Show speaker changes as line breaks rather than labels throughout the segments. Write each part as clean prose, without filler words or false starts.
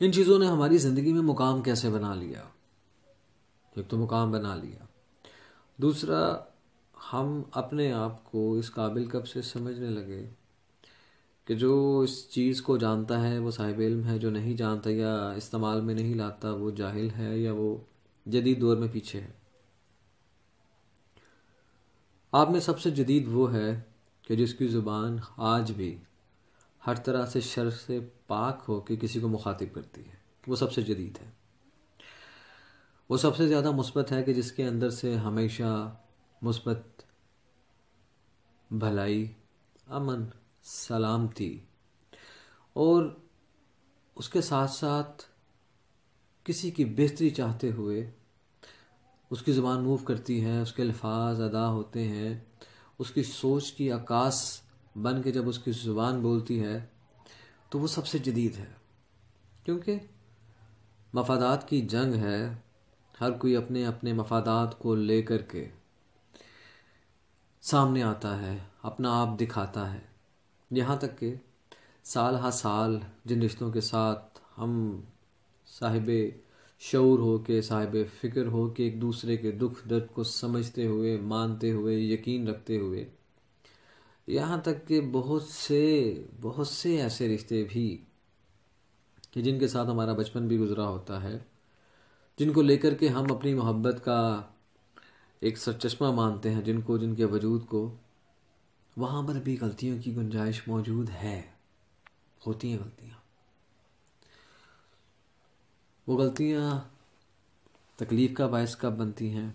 ان چیزوں نے ہماری زندگی میں مقام کیسے بنا لیا؟ ایک تو مقام بنا لیا، دوسرا ہم اپنے آپ کو اس قابل کب سے سمجھنے لگے کہ جو اس چیز کو جانتا ہے وہ صاحب علم ہے، جو نہیں جانتا یا استعمال میں نہیں لاتا وہ جاہل ہے یا وہ جدید دور میں پیچھے ہے۔ آپ میں سب سے جدید وہ ہے کہ جس کی زبان آج بھی ہر طرح سے شر سے پاک ہو کے کسی کو مخاطب کرتی ہے، وہ سب سے جدید ہے۔ وہ سب سے زیادہ مثبت ہے کہ جس کے اندر سے ہمیشہ مثبت بھلائی، امن، سلامتی اور اس کے ساتھ ساتھ کسی کی بہتری چاہتے ہوئے اس کی زبان موو کرتی ہے، اس کے الفاظ ادا ہوتے ہیں، اس کی سوچ کی عکاس بن کے جب اس کی زبان بولتی ہے تو وہ سب سے جدید ہے۔ کیونکہ مفادات کی جنگ ہے، ہر کوئی اپنے اپنے مفادات کو لے کر کے سامنے آتا ہے، اپنا آپ دکھاتا ہے، یہاں تک کہ سال ہا سال جن رشتوں کے ساتھ ہم صاحب شعور ہو کے، صاحب فکر ہو کے ایک دوسرے کے دکھ درد کو سمجھتے ہوئے، مانتے ہوئے، یقین رکھتے ہوئے، یہاں تک کہ بہت سے ایسے رشتے بھی کہ جن کے ساتھ ہمارا بچپن بھی گزرا ہوتا ہے، جن کو لے کر کے ہم اپنی محبت کا ایک سرچشمہ مانتے ہیں، جن کے وجود کو، وہاں پر بھی غلطیوں کی گنجائش موجود ہے، ہوتی ہیں غلطیاں۔ وہ غلطیاں تکلیف کا باعث کب بنتی ہیں،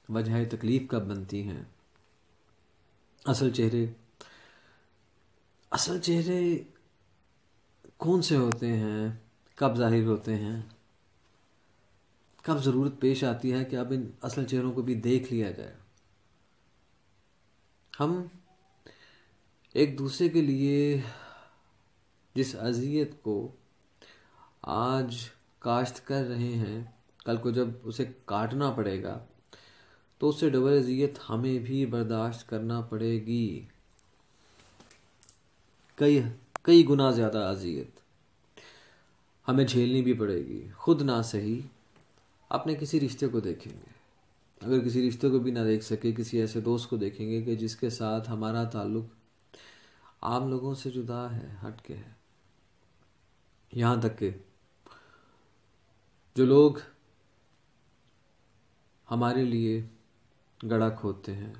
وجہ تکلیف کب بنتی ہیں، اصل چہرے کون سے ہوتے ہیں، کب ظاہر ہوتے ہیں، کب ضرورت پیش آتی ہے کہ اب ان اصل چہروں کو بھی دیکھ لیا جائے۔ ہم ایک دوسرے کے لیے جس اذیت کو آج کاشت کر رہے ہیں، کل کو جب اسے کاٹنا پڑے گا تو اس سے ڈبل اذیت ہمیں بھی برداشت کرنا پڑے گی، کئی گنا زیادہ اذیت ہمیں جھیلنی بھی پڑے گی۔ خود نہ صحیح، اپنے کسی رشتے کو دیکھیں گے، اگر کسی رشتے کو بھی نہ دیکھ سکے، کسی ایسے دوست کو دیکھیں گے کہ جس کے ساتھ ہمارا تعلق عام لوگوں سے جدا ہے، ہٹ کے ہے۔ یہاں تک کہ جو لوگ ہمارے لیے گڑھا کھودتے ہیں،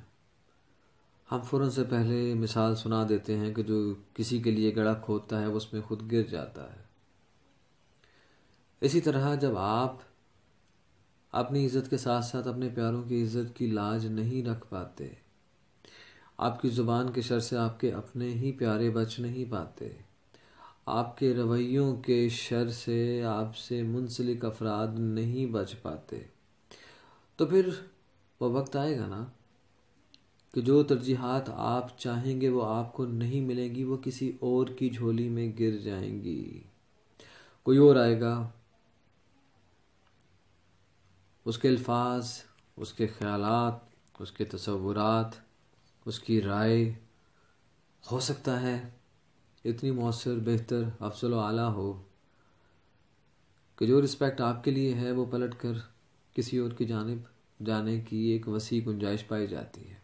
ہم فوراً سے پہلے مثال سنا دیتے ہیں کہ جو کسی کے لیے گڑھا کھودتا ہے وہ اس میں خود گر جاتا ہے۔ اسی طرح جب آپ اپنی عزت کے ساتھ ساتھ اپنے پیاروں کی عزت کی لاج نہیں رکھ پاتے، آپ کی زبان کے شر سے آپ کے اپنے ہی پیارے بچ نہیں پاتے، آپ کے رویوں کے شر سے آپ سے منسلک افراد نہیں بچ پاتے، تو پھر وہ وقت آئے گا نا کہ جو ترجیحات آپ چاہیں گے وہ آپ کو نہیں ملیں گی، وہ کسی اور کی جھولی میں گر جائیں گی۔ کوئی اور آئے گا، اس کے الفاظ، اس کے خیالات، اس کے تصورات، اس کی رائے ہو سکتا ہے اتنی مؤثر، بہتر، افضل و اعلیٰ ہو کہ جو رسپیکٹ آپ کے لیے ہے وہ پلٹ کر کسی اور کی جانب جانے کی ایک وسیع گنجائش پائی جاتی ہے۔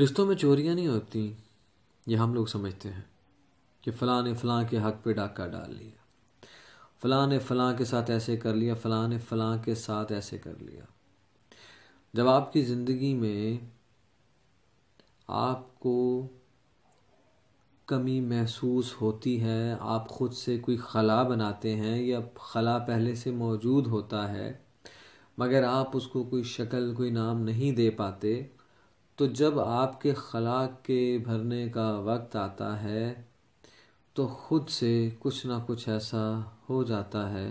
رشتوں میں چوریاں نہیں ہوتی، یہ ہم لوگ سمجھتے ہیں کہ فلاں نے فلاں کے حق پہ ڈاکہ ڈال لیا، فلاں نے فلاں کے ساتھ ایسے کر لیا، فلاں نے فلاں کے ساتھ ایسے کر لیا۔ جب آپ کی زندگی میں آپ کو کمی محسوس ہوتی ہے، آپ خود سے کوئی خلا بناتے ہیں یا خلا پہلے سے موجود ہوتا ہے مگر آپ اس کو کوئی شکل، کوئی نام نہیں دے پاتے، تو جب آپ کے خلا کے بھرنے کا وقت آتا ہے تو خود سے کچھ نہ کچھ ایسا ہو جاتا ہے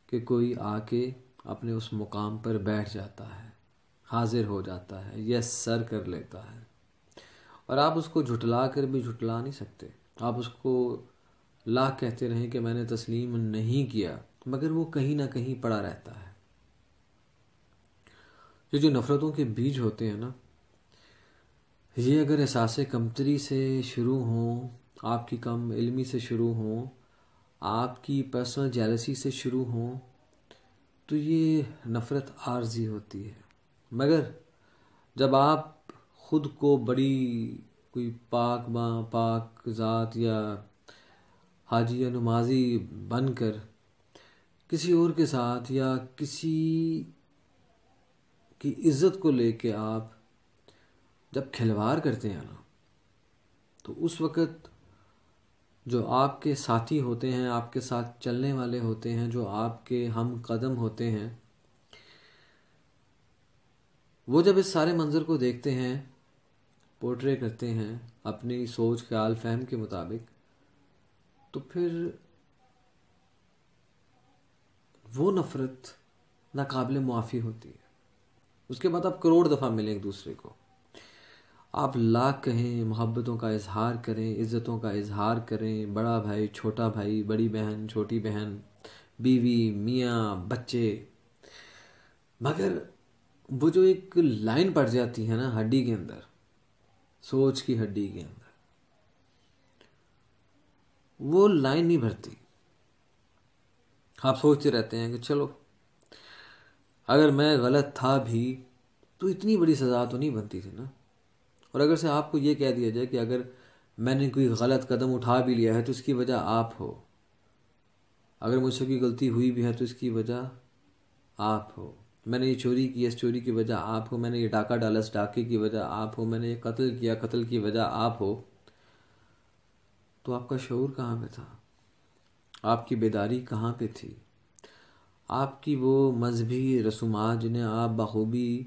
کہ کوئی آ کے اپنے اس مقام پر بیٹھ جاتا ہے، حاضر ہو جاتا ہے، یس سر کر لیتا ہے، اور آپ اس کو جھٹلا کر بھی جھٹلا نہیں سکتے۔ آپ اس کو لاکھ کہتے رہیں کہ میں نے تسلیم نہیں کیا، مگر وہ کہیں نہ کہیں پڑا رہتا ہے۔ یہ جو نفرتوں کے بیج ہوتے ہیں نا، یہ اگر احساس کمتری سے شروع ہوں، آپ کی کم علمی سے شروع ہوں، آپ کی پرسنل جیلسی سے شروع ہوں تو یہ نفرت عارضی ہوتی ہے، مگر جب آپ خود کو بڑی کوئی پاک باں پاک ذات یا حاجی یا نمازی بن کر کسی اور کے ساتھ یا کسی کی عزت کو لے کے آپ جب کھلواڑ کرتے ہیں نا، تو اس وقت جو آپ کے ساتھی ہوتے ہیں، آپ کے ساتھ چلنے والے ہوتے ہیں، جو آپ کے ہم قدم ہوتے ہیں، وہ جب اس سارے منظر کو دیکھتے ہیں، پورٹرے کرتے ہیں اپنی سوچ خیال فہم کے مطابق، تو پھر وہ نفرت ناقابل معافی ہوتی ہے۔ اس کے بعد آپ کروڑ دفعہ ملیں ایک دوسرے کو، آپ لاکھ کہیں، محبتوں کا اظہار کریں، عزتوں کا اظہار کریں، بڑا بھائی چھوٹا بھائی، بڑی بہن چھوٹی بہن، بیوی میاں بچے، مگر وہ جو ایک لائن پڑ جاتی ہے نا ہڈی کے اندر، سوچ کی ہڈی کے اندر، وہ لائن نہیں بھرتی۔ آپ سوچتے رہتے ہیں کہ چلو اگر میں غلط تھا بھی تو اتنی بڑی سزا تو نہیں بنتی تھی نا، اور اگر سے آپ کو یہ کہہ دیا جائے کہ اگر میں نے کوئی غلط قدم اٹھا بھی لیا ہے تو اس کی وجہ آپ ہو، اگر مجھ سے کوئی غلطی ہوئی بھی ہے تو اس کی وجہ آپ ہو، میں نے یہ چوری کی اس چوری کی وجہ آپ ہو، میں نے یہ ڈاکہ ڈالا اس ڈاکے کی وجہ آپ ہو، میں نے یہ قتل کیا قتل کی وجہ آپ ہو، تو آپ کا شعور کہاں پہ تھا؟ آپ کی بیداری کہاں پہ تھی؟ آپ کی وہ مذہبی رسومات جنہیں آپ بخوبی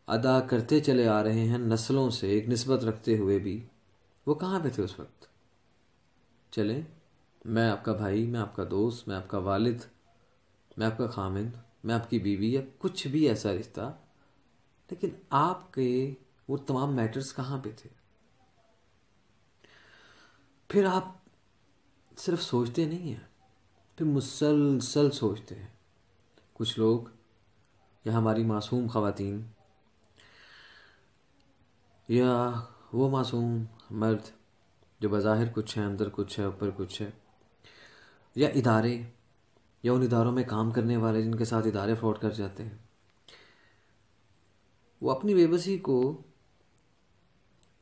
ادا کرتے چلے آ رہے ہیں نسلوں سے ایک نسبت رکھتے ہوئے بھی، وہ کہاں پہ تھے اس وقت؟ چلیں، میں آپ کا بھائی، میں آپ کا دوست، میں آپ کا والد، میں آپ کا خامند، میں آپ کی بیوی یا کچھ بھی ایسا رشتہ، لیکن آپ کے وہ تمام میٹرز کہاں پہ تھے؟ پھر آپ صرف سوچتے نہیں ہیں، پھر مسلسل سوچتے ہیں۔ کچھ لوگ یا ہماری معصوم خواتین یا وہ معصوم مرد جو بظاہر کچھ ہے اندر کچھ ہے اوپر کچھ ہے، یا ادارے یا ان اداروں میں کام کرنے والے جن کے ساتھ ادارے فراڈ کر جاتے ہیں، وہ اپنی بے بسی کو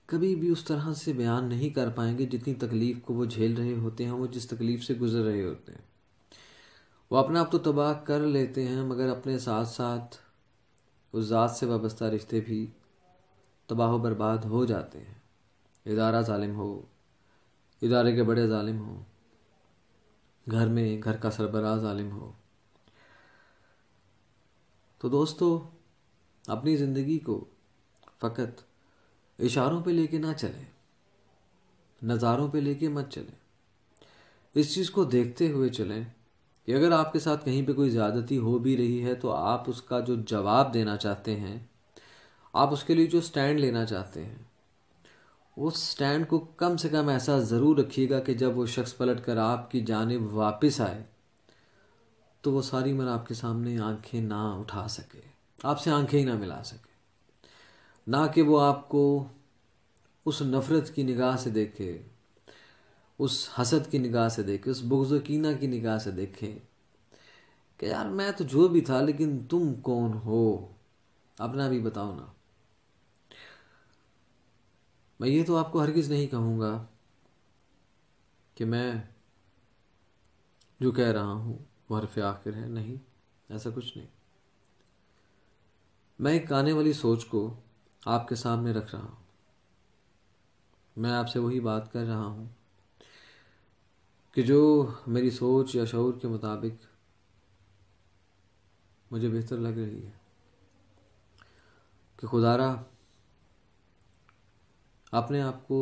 کبھی بھی اس طرح سے بیان نہیں کر پائیں گے جتنی تکلیف کو وہ جھیل رہے ہوتے ہیں، وہ جس تکلیف سے گزر رہے ہوتے ہیں۔ وہ اپنا آپ تو تباہ کر لیتے ہیں، مگر اپنے ساتھ ساتھ اس ذات سے وابستہ رشتے بھی تباہ و برباد ہو جاتے ہیں۔ ادارہ ظالم ہو، ادارے کے بڑے ظالم ہو، گھر میں گھر کا سربراہ ظالم ہو، تو دوستو اپنی زندگی کو فقط اشاروں پہ لے کے نہ چلیں، نظاروں پہ لے کے مت چلیں، اس چیز کو دیکھتے ہوئے چلیں کہ اگر آپ کے ساتھ کہیں پہ کوئی زیادتی ہو بھی رہی ہے تو آپ اس کا جو جواب دینا چاہتے ہیں، آپ اس کے لیے جو سٹینڈ لینا چاہتے ہیں، اس سٹینڈ کو کم سے کم ایسا ضرور رکھیے گا کہ جب وہ شخص پلٹ کر آپ کی جانب واپس آئے تو وہ ساری عمر آپ کے سامنے آنکھیں نہ اٹھا سکے، آپ سے آنکھیں ہی نہ ملا سکے، نہ کہ وہ آپ کو اس نفرت کی نگاہ سے دیکھے، اس حسد کی نگاہ سے دیکھے، اس بغض و کینہ کی نگاہ سے دیکھے کہ یار میں تو جو بھی تھا لیکن تم کون ہو، اپنا بھی بتاؤ نا۔ میں یہ تو آپ کو ہرگز نہیں کہوں گا کہ میں جو کہہ رہا ہوں وہ حرف آخر ہے، نہیں، ایسا کچھ نہیں۔ میں ایک آنے والی سوچ کو آپ کے سامنے رکھ رہا ہوں، میں آپ سے وہی بات کر رہا ہوں کہ جو میری سوچ یا شعور کے مطابق مجھے بہتر لگ رہی ہے کہ خدا را اپنے آپ کو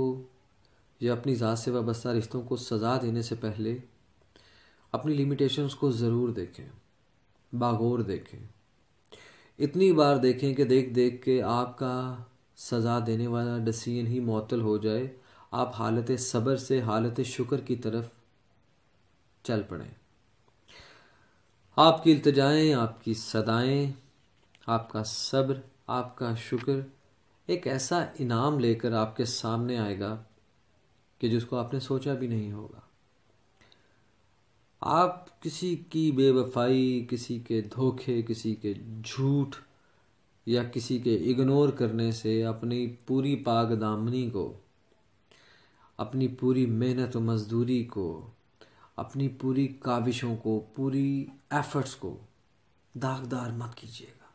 یا اپنی ذات سے وابستہ رشتوں کو سزا دینے سے پہلے اپنی لیمیٹیشنز کو ضرور دیکھیں، باغور دیکھیں، اتنی بار دیکھیں کہ دیکھ دیکھ کے آپ کا سزا دینے والا ڈسیزن ہی معطل ہو جائے، آپ حالت صبر سے حالت شکر کی طرف چل پڑیں۔ آپ کی التجائیں، آپ کی صدائیں، آپ کا صبر، آپ کا شکر ایک ایسا انعام لے کر آپ کے سامنے آئے گا کہ جس کو آپ نے سوچا بھی نہیں ہوگا۔ آپ کسی کی بے وفائی، کسی کے دھوکے، کسی کے جھوٹ یا کسی کے اگنور کرنے سے اپنی پوری پاک دامنی کو، اپنی پوری محنت و مزدوری کو، اپنی پوری کاوشوں کو، پوری ایفرٹس کو داغدار مت کیجیے گا۔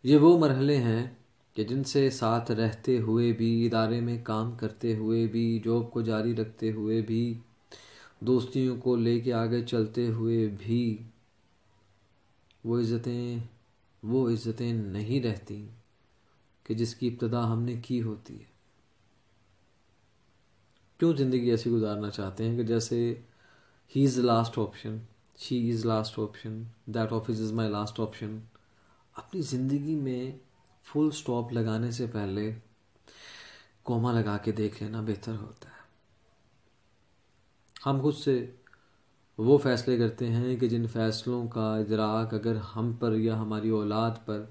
یہ وہ مرحلے ہیں کہ جن سے ساتھ رہتے ہوئے بھی، ادارے میں کام کرتے ہوئے بھی، جاب کو جاری رکھتے ہوئے بھی، دوستیوں کو لے کے آگے چلتے ہوئے بھی وہ عزتیں نہیں رہتی کہ جس کی ابتدا ہم نے کی ہوتی ہے۔ کیوں زندگی ایسی گزارنا چاہتے ہیں کہ جیسے ہی is the last option, she is last option, that office is my last option. اپنی زندگی میں فل سٹاپ لگانے سے پہلے کوما لگا کے دیکھ لینا بہتر ہوتا ہے۔ ہم خود سے وہ فیصلے کرتے ہیں کہ جن فیصلوں کا ادراک اگر ہم پر یا ہماری اولاد پر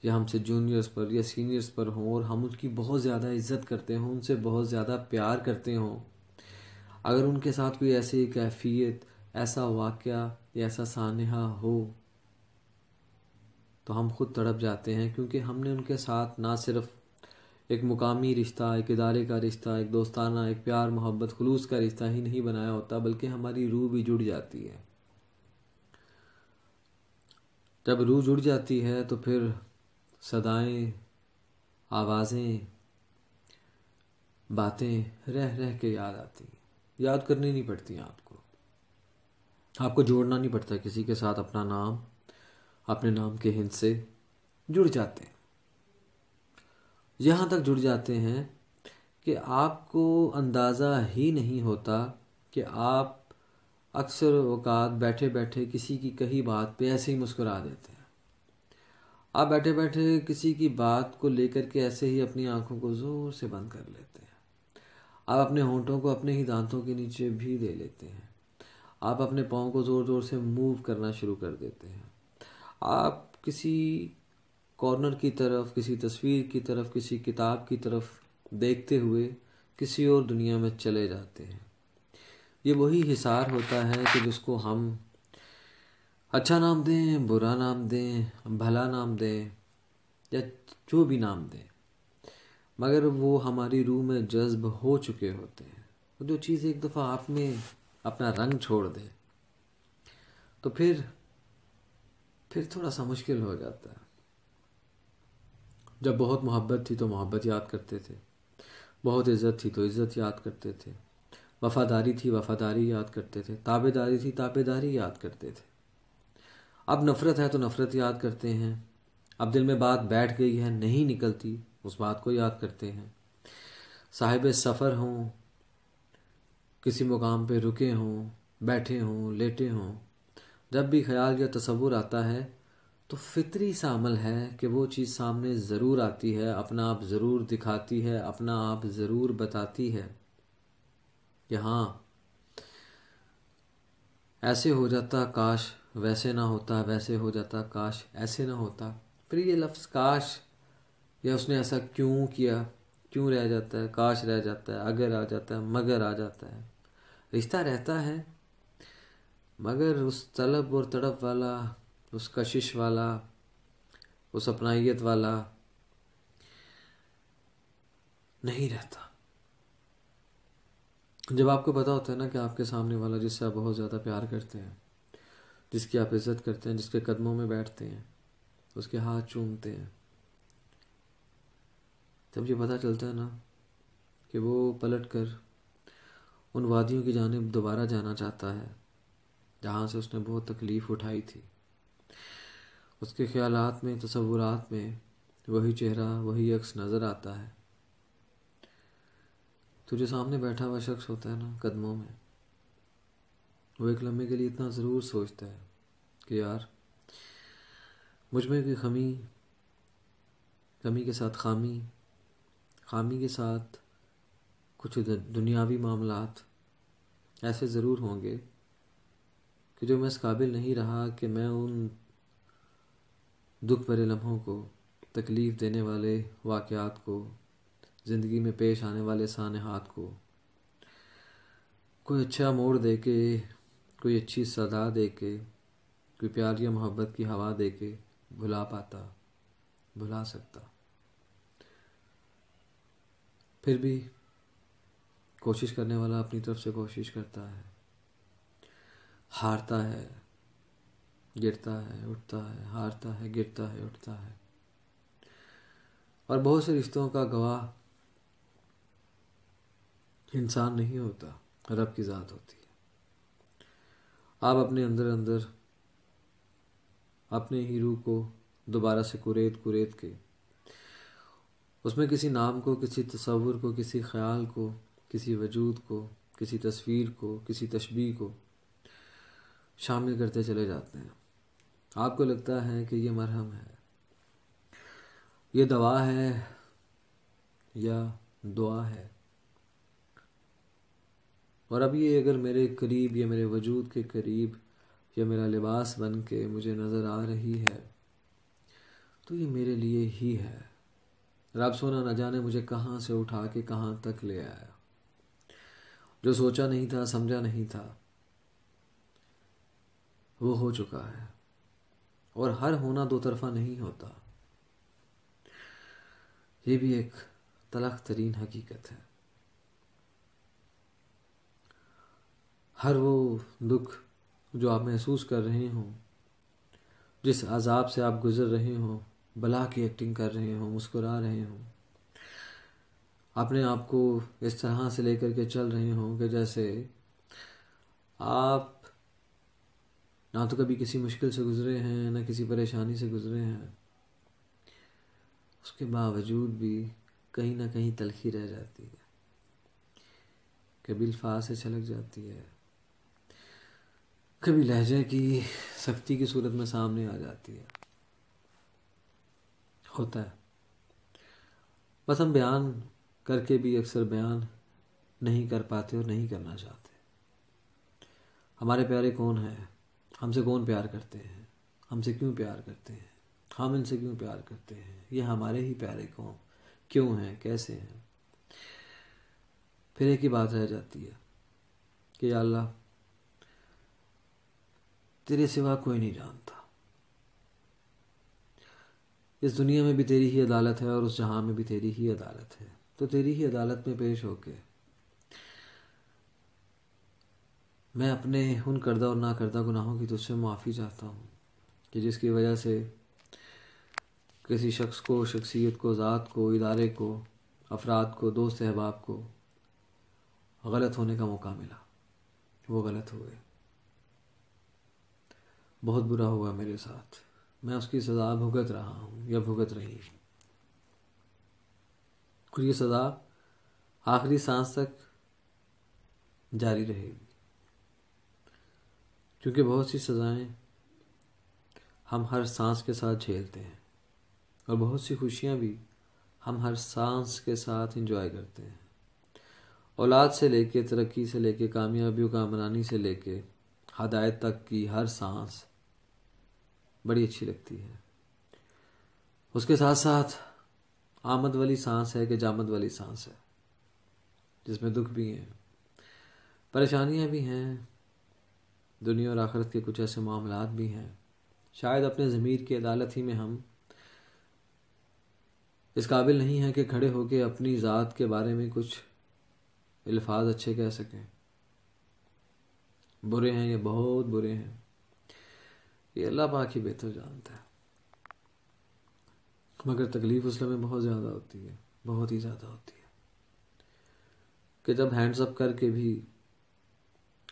یا ہم سے جونیئرز پر یا سینئرز پر ہوں اور ہم ان کی بہت زیادہ عزت کرتے ہوں، ان سے بہت زیادہ پیار کرتے ہوں، اگر ان کے ساتھ کوئی ایسی کیفیت، ایسا واقعہ یا ایسا سانحہ ہو تو ہم خود تڑپ جاتے ہیں، کیونکہ ہم نے ان کے ساتھ نہ صرف ایک مقامی رشتہ، ایک ادارے کا رشتہ، ایک دوستانہ، ایک پیار محبت خلوص کا رشتہ ہی نہیں بنایا ہوتا، بلکہ ہماری روح بھی جڑ جاتی ہے۔ جب روح جڑ جاتی ہے تو پھر صدائیں، آوازیں، باتیں رہ رہ کے یاد آتی ہیں۔ یاد کرنی نہیں پڑتی آپ کو جوڑنا نہیں پڑتا کسی کے ساتھ اپنا نام، اپنے نام کے ہند سے جڑ جاتے ہیں۔ یہاں تک جڑ جاتے ہیں کہ آپ کو اندازہ ہی نہیں ہوتا کہ آپ اکثر اوقات بیٹھے بیٹھے کسی کی کہی بات پہ ایسے ہی مسکرا دیتے ہیں۔ آپ بیٹھے بیٹھے کسی کی بات کو لے کر کے ایسے ہی اپنی آنکھوں کو زور سے بند کر لیتے ہیں۔ آپ اپنے ہونٹوں کو اپنے ہی دانتوں کے نیچے بھی دے لیتے ہیں۔ آپ اپنے پاؤں کو زور زور سے موو کرنا شروع کر دیتے ہیں۔ آپ کسی کارنر کی طرف، کسی تصویر کی طرف، کسی کتاب کی طرف دیکھتے ہوئے کسی اور دنیا میں چلے جاتے ہیں۔ یہ وہی حصار ہوتا ہے کہ جس کو ہم اچھا نام دیں، برا نام دیں، بھلا نام دیں یا جو بھی نام دیں، مگر وہ ہماری روح میں جذب ہو چکے ہوتے ہیں۔ جو چیز ایک دفعہ آپ میں اپنا رنگ چھوڑ دے تو پھر تھوڑا سا مشکل ہو جاتا ہے۔ جب بہت محبت تھی تو محبت یاد کرتے تھے، بہت عزت تھی تو عزت یاد کرتے تھے، وفاداری تھی وفاداری یاد کرتے تھے، تابع داری تھی تابع داری یاد کرتے تھے۔ اب نفرت ہے تو نفرت یاد کرتے ہیں۔ اب دل میں بات بیٹھ گئی ہے، نہیں نکلتی، اس بات کو یاد کرتے ہیں۔ صاحب سفر ہوں، کسی مقام پہ رکے ہوں، بیٹھے ہوں، لیٹے ہوں، جب بھی خیال یا تصور آتا ہے تو فطری سا عمل ہے کہ وہ چیز سامنے ضرور آتی ہے، اپنا آپ ضرور دکھاتی ہے، اپنا آپ ضرور بتاتی ہے کہ ہاں ایسے ہو جاتا کاش ویسے نہ ہوتا، ویسے ہو جاتا کاش ایسے نہ ہوتا۔ پھر یہ لفظ کاش یا اس نے ایسا کیوں کیا، کیوں رہ جاتا ہے، کاش رہ جاتا ہے، اگر آ جاتا ہے، مگر آ جاتا ہے۔ رشتہ رہتا ہے مگر اس طلب اور تڑپ والا، اس کشش والا، اس اپنائیت والا نہیں رہتا۔ جب آپ کو پتا ہوتا ہے نا کہ آپ کے سامنے والا جس سے آپ بہت زیادہ پیار کرتے ہیں، جس کی آپ عزت کرتے ہیں، جس کے قدموں میں بیٹھتے ہیں، اس کے ہاتھ چومتے ہیں، جب یہ پتا چلتا ہے نا کہ وہ پلٹ کر ان وادیوں کی جانب دوبارہ جانا چاہتا ہے جہاں سے اس نے بہت تکلیف اٹھائی تھی، اس کے خیالات میں، تصورات میں وہی چہرہ، وہی عکس نظر آتا ہے، تو جو سامنے بیٹھا ہوا شخص ہوتا ہے نا قدموں میں، وہ ایک لمحے کے لیے اتنا ضرور سوچتا ہے کہ یار مجھ میں کوئی کمی کے ساتھ خامی کے ساتھ کچھ دنیاوی معاملات ایسے ضرور ہوں گے کہ جو میں اس قابل نہیں رہا کہ میں ان دکھ بھرے لمحوں کو، تکلیف دینے والے واقعات کو، زندگی میں پیش آنے والے سانحات کو کوئی اچھا موڑ دے کے، کوئی اچھی صدا دے کے، کوئی پیار یا محبت کی ہوا دے کے بھلا پاتا، بھلا سکتا. پھر بھی کوشش کرنے والا اپنی طرف سے کوشش کرتا ہے، ہارتا ہے، گرتا ہے، اٹھتا ہے، ہارتا ہے، گرتا ہے، اٹھتا ہے. اور بہت سے رشتوں کا گواہ انسان نہیں ہوتا، رب کی ذات ہوتی ہے. آپ اپنے اندر اپنے ہی روح کو دوبارہ سے کریت کے اس میں کسی نام کو، کسی تصور کو، کسی خیال کو، کسی وجود کو، کسی تصویر کو، کسی تشبیہ کو شامل کرتے چلے جاتے ہیں. آپ کو لگتا ہے کہ یہ مرہم ہے، یہ دوا ہے یا دعا ہے. اور اب یہ اگر میرے قریب یا میرے وجود کے قریب یا میرا لباس بن کے مجھے نظر آ رہی ہے تو یہ میرے لیے ہی ہے. رب سونا نہ جانے مجھے کہاں سے اٹھا کے کہاں تک لے آیا. جو سوچا نہیں تھا، سمجھا نہیں تھا، وہ ہو چکا ہے. اور ہر ہونا دو طرفہ نہیں ہوتا، یہ بھی ایک تلخ ترین حقیقت ہے. ہر وہ دکھ جو آپ محسوس کر رہے ہوں، جس عذاب سے آپ گزر رہے ہوں، بلا کی ایکٹنگ کر رہے ہوں، مسکرا رہے ہوں، اپنے آپ کو اس طرح سے لے کر کے چل رہے ہوں کہ جیسے آپ نہ تو کبھی کسی مشکل سے گزرے ہیں، نہ کسی پریشانی سے گزرے ہیں، اس کے باوجود بھی کہیں نہ کہیں تلخی رہ جاتی ہے، کبھی الفاظ سے چھلک جاتی ہے، کبھی لہجے کی سختی کی صورت میں سامنے آ جاتی ہے. ہوتا ہے، بس ہم بیان کر کے بھی اکثر بیان نہیں کر پاتے اور نہیں کرنا چاہتے. ہمارے پیارے کون ہیں؟ ہم سے کون پیار کرتے ہیں؟ ہم سے کیوں پیار کرتے ہیں؟ ہم ان سے کیوں پیار کرتے ہیں؟ یہ ہمارے ہی پیارے کیوں ہیں؟ کیسے ہیں؟ پھر ایک ہی بات رہ جاتی ہے کہ یا اللہ تیرے سوا کوئی نہیں جانتا. اس دنیا میں بھی تیری ہی عدالت ہے اور اس جہاں میں بھی تیری ہی عدالت ہے. تو تیری ہی عدالت میں پیش ہو کے میں اپنے ان کردہ اور نہ کردہ گناہوں کی تجھ سے معافی چاہتا ہوں کہ جس کی وجہ سے کسی شخص کو، شخصیت کو، ذات کو، ادارے کو، افراد کو، دوست احباب کو غلط ہونے کا موقع ملا. وہ غلط ہوئے، بہت برا ہوا میرے ساتھ. میں اس کی سزا بھگت رہا ہوں یا بھگت رہی ہوں، اور یہ سزا آخری سانس تک جاری رہے گی. کیونکہ بہت سی سزائیں ہم ہر سانس کے ساتھ جھیلتے ہیں، اور بہت سی خوشیاں بھی ہم ہر سانس کے ساتھ انجوائے کرتے ہیں. اولاد سے لے کے، ترقی سے لے کے، کامیابیوں کا منانی سے لے کے ہدایت تک کی ہر سانس بڑی اچھی لگتی ہے. اس کے ساتھ ساتھ آمد والی سانس ہے کہ جامد والی سانس ہے، جس میں دکھ بھی ہیں، پریشانیاں بھی ہیں، دنیا اور آخرت کے کچھ ایسے معاملات بھی ہیں. شاید اپنے ضمیر کی عدالت ہی میں ہم اس قابل نہیں ہیں کہ کھڑے ہو کے اپنی ذات کے بارے میں کچھ الفاظ اچھے کہہ سکیں. برے ہیں یا بہت برے ہیں، یہ اللہ پاک ہی بہتر جانتا ہے. مگر تکلیف اس میں بہت زیادہ ہوتی ہے، بہت ہی زیادہ ہوتی ہے، کہ جب ہینڈز اپ کر کے بھی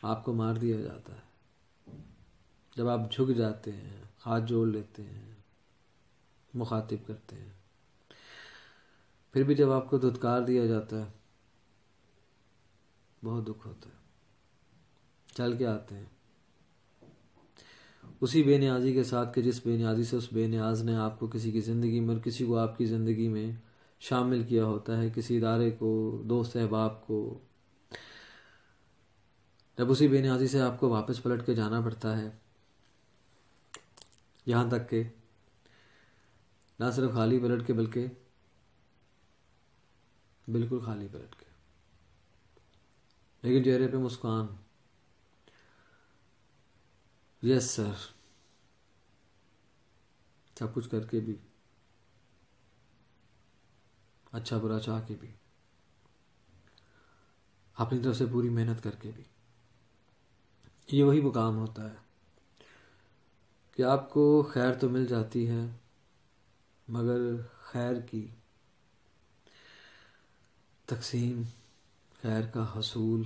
آپ کو مار دیا جاتا ہے، جب آپ جھک جاتے ہیں، ہاتھ جوڑ لیتے ہیں، مخاطب کرتے ہیں، پھر بھی جب آپ کو دھتکار دیا جاتا ہے بہت دکھ ہوتا ہے. چل کے آتے ہیں اسی بے نیازی کے ساتھ کہ جس بے نیازی سے اس بے نیاز نے آپ کو کسی کی زندگی میں اور کسی کو آپ کی زندگی میں شامل کیا ہوتا ہے، کسی ادارے کو، دوست احباب کو. جب اسی بے نیازی سے آپ کو واپس پلٹ کے جانا پڑتا ہے، یہاں تک کہ نہ صرف خالی پلٹ کے بلکہ بالکل خالی پلٹ کے، لیکن چہرے پہ مسکان. یس سر. سب کچھ کر کے بھی, اچھا برا چاہ کے بھی, اپنی طرف سے پوری محنت کر کے بھی. یہ وہی مقام ہوتا ہے کہ آپ کو خیر تو مل جاتی ہے, مگر خیر کی تقسیم, خیر کا حصول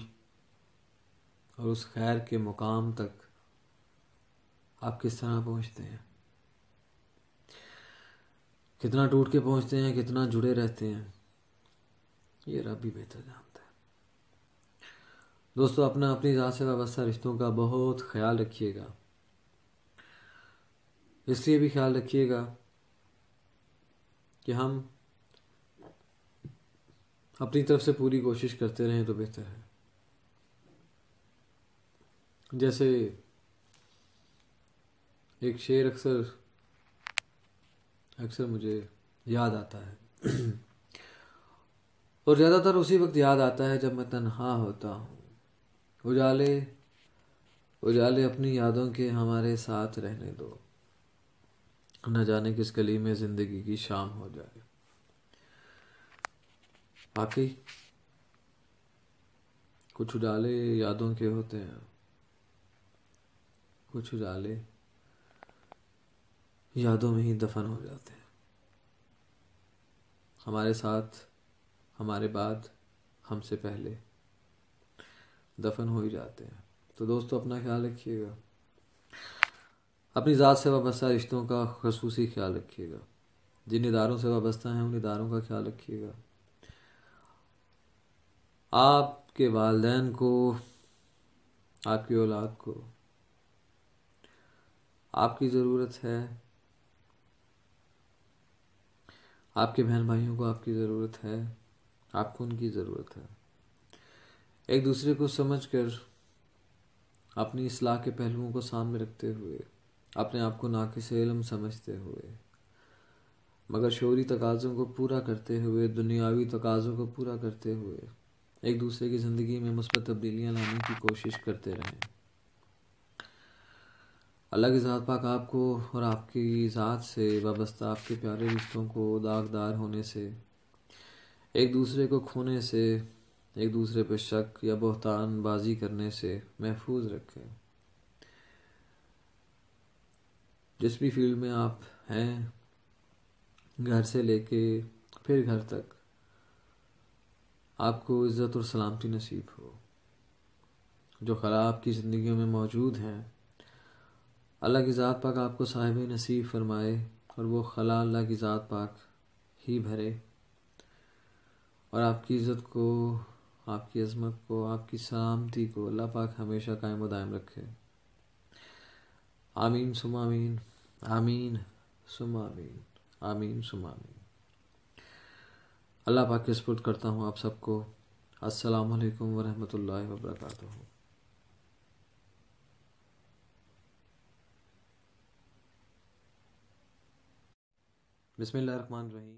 اور اس خیر کے مقام تک آپ کس طرح پہنچتے ہیں, کتنا ٹوٹ کے پہنچتے ہیں, کتنا جڑے رہتے ہیں, یہ رب بھی بہتر جانتا ہے. دوستو, اپنی ذات سے وابستہ رشتوں کا بہت خیال رکھیے گا. اس لیے بھی خیال رکھیے گا کہ ہم اپنی طرف سے پوری کوشش کرتے رہیں تو بہتر ہے. جیسے ایک شعر اکثر مجھے یاد آتا ہے اور زیادہ تر اسی وقت یاد آتا ہے جب میں تنہا ہوتا ہوں. اجالے اپنی یادوں کے ہمارے ساتھ رہنے دو, نہ جانے کس گلی میں زندگی کی شام ہو جائے. باقی کچھ اجالے یادوں کے ہوتے ہیں, کچھ اجالے یادوں میں ہی دفن ہو جاتے ہیں, ہمارے ساتھ, ہمارے بعد, ہم سے پہلے دفن ہو ہی جاتے ہیں. تو دوستو, اپنا خیال رکھیے گا, اپنی ذات سے وابستہ رشتوں کا خصوصی خیال رکھیے گا. جن اداروں سے وابستہ ہیں ان اداروں کا خیال رکھیے گا. آپ کے والدین کو, آپ کی اولاد کو آپ کی ضرورت ہے, آپ کے بہن بھائیوں کو آپ کی ضرورت ہے, آپ کو ان کی ضرورت ہے. ایک دوسرے کو سمجھ کر, اپنی اصلاح کے پہلوؤں کو سامنے رکھتے ہوئے, اپنے آپ کو ناقص علم سمجھتے ہوئے, مگر شعوری تقاضوں کو پورا کرتے ہوئے, دنیاوی تقاضوں کو پورا کرتے ہوئے, ایک دوسرے کی زندگی میں مثبت تبدیلیاں لانے کی کوشش کرتے رہیں. اللہ کی ذات پاک آپ کو اور آپ کی ذات سے وابستہ آپ کے پیارے رشتوں کو داغدار ہونے سے, ایک دوسرے کو کھونے سے, ایک دوسرے پہ شک یا بہتان بازی کرنے سے محفوظ رکھے. جس بھی فیلڈ میں آپ ہیں, گھر سے لے کے پھر گھر تک, آپ کو عزت اور سلامتی نصیب ہو. جو خلا آپ کی زندگیوں میں موجود ہیں, اللہ کی ذات پاک آپ کو صاحب نصیب فرمائے, اور وہ خلا اللہ کی ذات پاک ہی بھرے, اور آپ کی عزت کو, آپ کی عظمت کو, آپ کی سلامتی کو اللہ پاک ہمیشہ قائم و دائم رکھے. آمین ثم آمین, آمین ثم آمین, آمین ثم آمین. اللہ پاک کے سپرد کرتا ہوں آپ سب کو. السلام علیکم ورحمۃ اللہ وبرکاتہ. بسم اللہ الرحمن الرحیم.